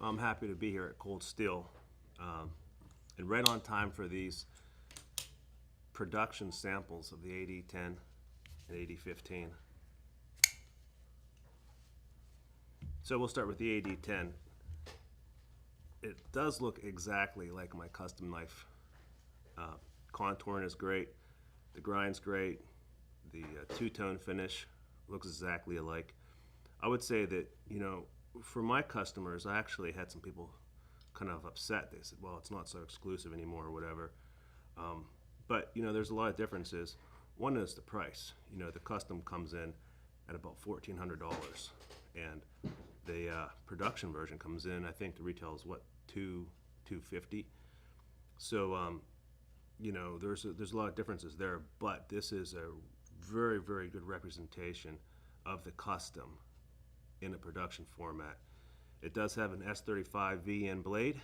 I'm happy to be here at Cold Steel, and right on time for these production samples of the AD10 and AD15. So we'll start with the AD10. It does look exactly like my custom knife. Contouring is great, the grind's great, the two-tone finish looks exactly alike. I would say that, for my customers, I actually had some people kind of upset. They said, well, it's not so exclusive anymore or whatever. But there's a lot of differences. One is the price. The custom comes in at about $1,400, and the production version comes in, I think the retail is what, $250. So there's a lot of differences there, but this is a very, very good representation of the custom in a production format. It does have an S35 VN blade.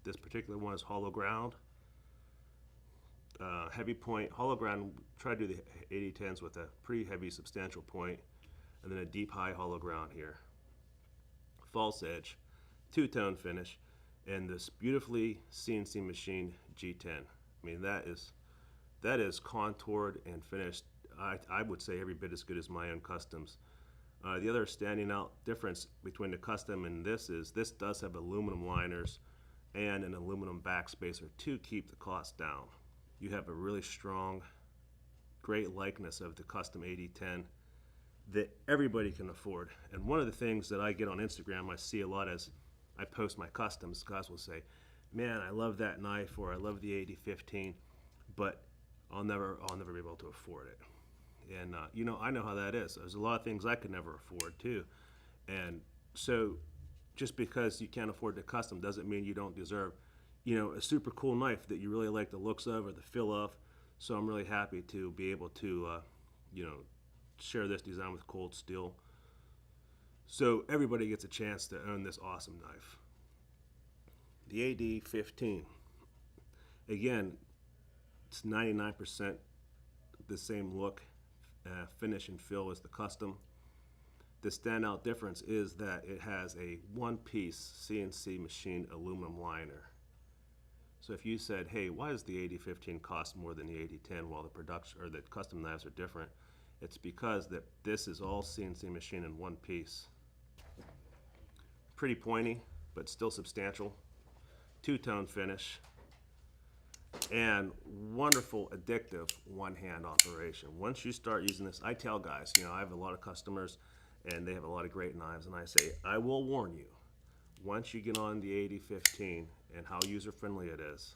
This particular one is hollow ground. Heavy point, hollow ground, try to do the 8010s with a pretty heavy substantial point, and then a deep high hollow ground here. False edge, two-tone finish, and this beautifully CNC machined G10. I mean, that is contoured and finished, I would say, every bit as good as my own customs. The other standing out difference between the custom and this is this does have aluminum liners and an aluminum backspacer to keep the cost down. You have a really strong, great likeness of the custom AD10 that everybody can afford. And one of the things that I get on Instagram, I see a lot as I post my customs, guys will say, man, I love that knife, or I love the AD15, but I'll never be able to afford it. And I know how that is. There's a lot of things I could never afford too. And so just because you can't afford the custom doesn't mean you don't deserve, a super cool knife that you really like the looks of or the feel of. So I'm really happy to be able to, share this design with Cold Steel. So everybody gets a chance to own this awesome knife. The AD15, again, it's 99% the same look, finish and feel as the custom. The standout difference is that it has a one-piece CNC machined aluminum liner. So if you said, hey, why does the AD15 cost more than the AD10 while the production or the custom knives are different? It's because that this is all CNC machined in one piece. Pretty pointy, but still substantial. Two-tone finish, and wonderful addictive one-hand operation. Once you start using this, I tell guys, I have a lot of customers and they have a lot of great knives, and I say, I will warn you, once you get on the AD15 and how user-friendly it is,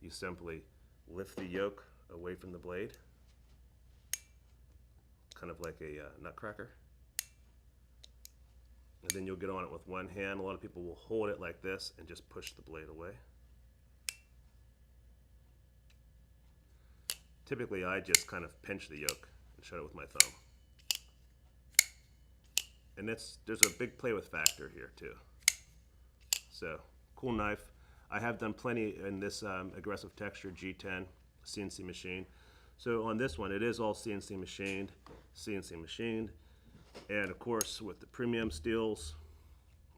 you simply lift the yoke away from the blade, kind of like a nutcracker. And then you'll get on it with one hand. A lot of people will hold it like this and just push the blade away. Typically, I just kind of pinch the yoke and shut it with my thumb. And there's a big play with factor here too. So, cool knife. I have done plenty in this aggressive texture G10 CNC machine. So on this one, it is all CNC machined. And of course, with the premium steels,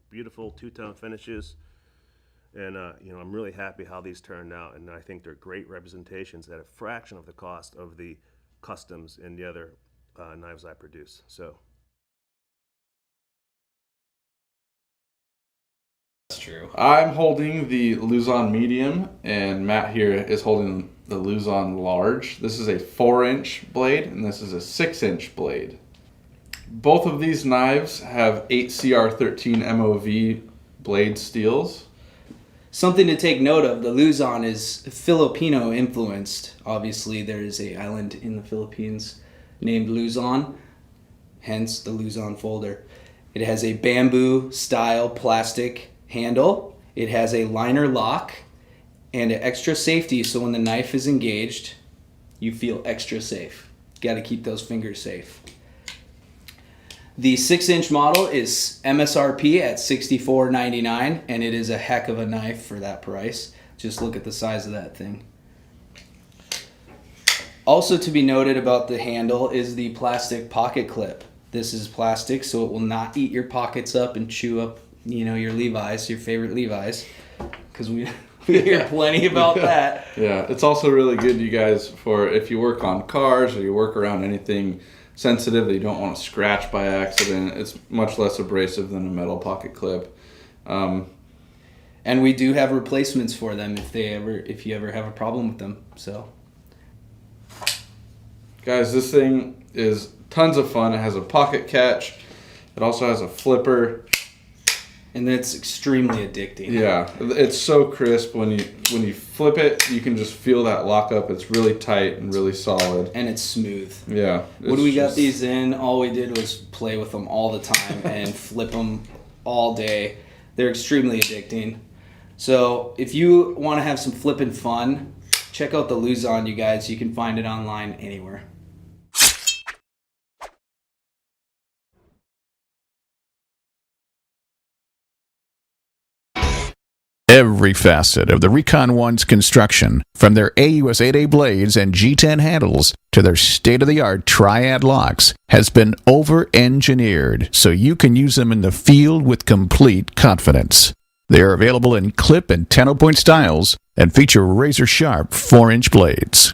beautiful two-tone finishes. And I'm really happy how these turned out, and I think they're great representations at a fraction of the cost of the customs and the other knives I produce. So that's true. I'm holding the Luzon medium, and Matt here is holding the Luzon large. This is a 4-inch blade, and this is a 6-inch blade. Both of these knives have 8CR13 MOV blade steels. Something to take note of, the Luzon is Filipino influenced. Obviously, there is an island in the Philippines named Luzon, hence the Luzon folder. It has a bamboo style plastic handle. It has a liner lock and an extra safety, so when the knife is engaged, you feel extra safe. Got to keep those fingers safe. The 6-inch model is MSRP at $64.99, and it is a heck of a knife for that price. Just look at the size of that thing. Also to be noted about the handle is the plastic pocket clip. This is plastic, so it will not eat your pockets up and chew up your Levi's, your favorite Levi's, because we hear plenty about that. Yeah, it's also really good, you guys, for if you work on cars or you work around anything sensitive that you don't want to scratch by accident. It's much less abrasive than a metal pocket clip. And we do have replacements for them if you ever have a problem with them. So, guys, this thing is tons of fun. It has a pocket catch. It also has a flipper. And it's extremely addicting. Yeah, it's so crisp. When you flip it, you can just feel that lockup. It's really tight and really solid. And it's smooth. Yeah. When we got these in, all we did was play with them all the time and flip them all day. They're extremely addicting. So if you want to have some flipping fun, check out the Luzon, you guys. You can find it online anywhere. Every facet of the Recon 1's construction, from their AUS 8A blades and G10 handles to their state-of-the-art triad locks, has been over-engineered so you can use them in the field with complete confidence. They are available in clip and 10-point styles and feature razor-sharp 4-inch blades.